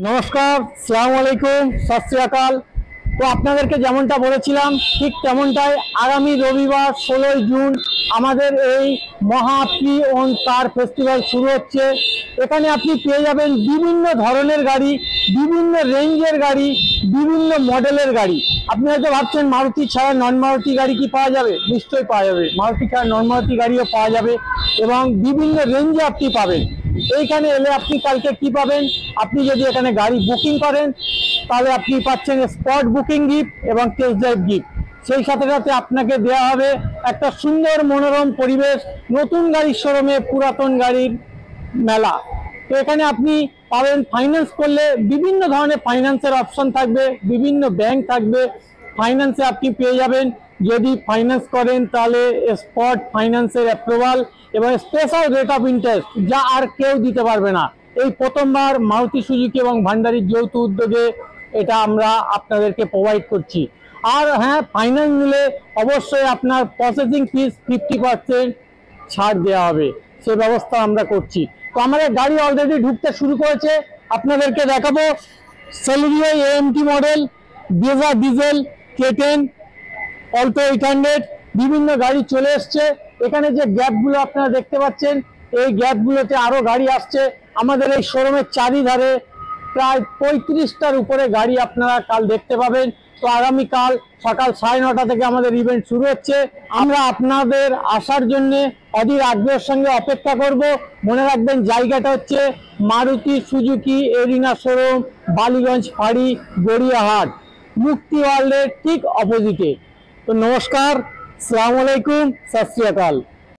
নমস্কার, সালাম আলাইকুম, সত শ্রী আকাল। তো আপনাদেরকে যেমনটা বলেছিলাম ঠিক তেমনটাই আগামী রবিবার 16ই জুন আমাদের এই মহা প্রি ওন কার ফেস্টিভ্যাল শুরু হচ্ছে। এখানে আপনি পেয়ে যাবেন বিভিন্ন ধরনের গাড়ি, বিভিন্ন রেঞ্জের গাড়ি, বিভিন্ন মডেলের গাড়ি। আপনি হয়তো ভাবছেন মারুতি ছাড়া নন মারুতি গাড়ি কি পাওয়া যাবে? নিশ্চয়ই পাওয়া যাবে, মারুতি ছাড়া নন মারুতি গাড়িও পাওয়া যাবে এবং বিভিন্ন রেঞ্জে আপনি পাবেন। এইখানে এলে আপনি কালকে কি পাবেন, আপনি যদি এখানে গাড়ি বুকিং করেন তাহলে আপনি পাচ্ছেন স্পট বুকিং গিফট এবং টেস্ট ড্রাইভ গিফট। সেই সাথে সাথে আপনাকে দেওয়া হবে একটা সুন্দর মনোরম পরিবেশ, নতুন গাড়ির শোরুমে পুরাতন গাড়ির মেলা। তো এখানে আপনি পাবেন ফাইন্যান্স করলে বিভিন্ন ধরনের ফাইন্যান্সের অপশন থাকবে, বিভিন্ন ব্যাংক থাকবে। ফাইন্যান্সে আপনি পেয়ে যাবেন, যদি ফাইন্যান্স করেন তাহলে স্পট ফাইন্যান্সের অ্যাপ্রুভাল এবং স্পেশাল রেট অফ ইন্টারেস্ট, যা আর কেউ দিতে পারবে না। এই প্রথমবার মারুতি সুজুকি এবং ভান্ডারির যৌথ উদ্যোগে এটা আমরা আপনাদেরকে প্রোভাইড করছি। আর হ্যাঁ, ফাইন্যান্স নিলে অবশ্যই আপনার প্রসেসিং ফিস 50% ছাড় দেওয়া হবে, সে ব্যবস্থা আমরা করছি। তো আমাদের গাড়ি অলরেডি ঢুকতে শুরু করেছে। আপনাদেরকে দেখাবো Celerio AMT model, Brezza diesel, K10, Alto 800, বিভিন্ন গাড়ি চলে এসছে। এখানে যে গ্যাপগুলো আপনারা দেখতে পাচ্ছেন, এই গ্যাপগুলোতে আরো গাড়ি আসছে। আমাদের এই শোরুমের চারিধারে প্রায় 35টার উপরে গাড়ি আপনারা কাল দেখতে পাবেন। তো আগামীকাল সকাল 9:30 থেকে আমাদের ইভেন্ট শুরু হচ্ছে। আমরা আপনাদের আসার জন্য অধীর আগ্রহের সঙ্গে অপেক্ষা করব। মনে রাখবেন, জায়গাটা হচ্ছে Maruti Suzuki arena showroom, Ballygunge ফাঁড়ি, গড়িয়াহাট, মুক্তি ওয়ার্ল্ডের ঠিক অপোজিটে। তো নমস্কার, আসসালামু আলাইকুম, সত শ্রী আকাল।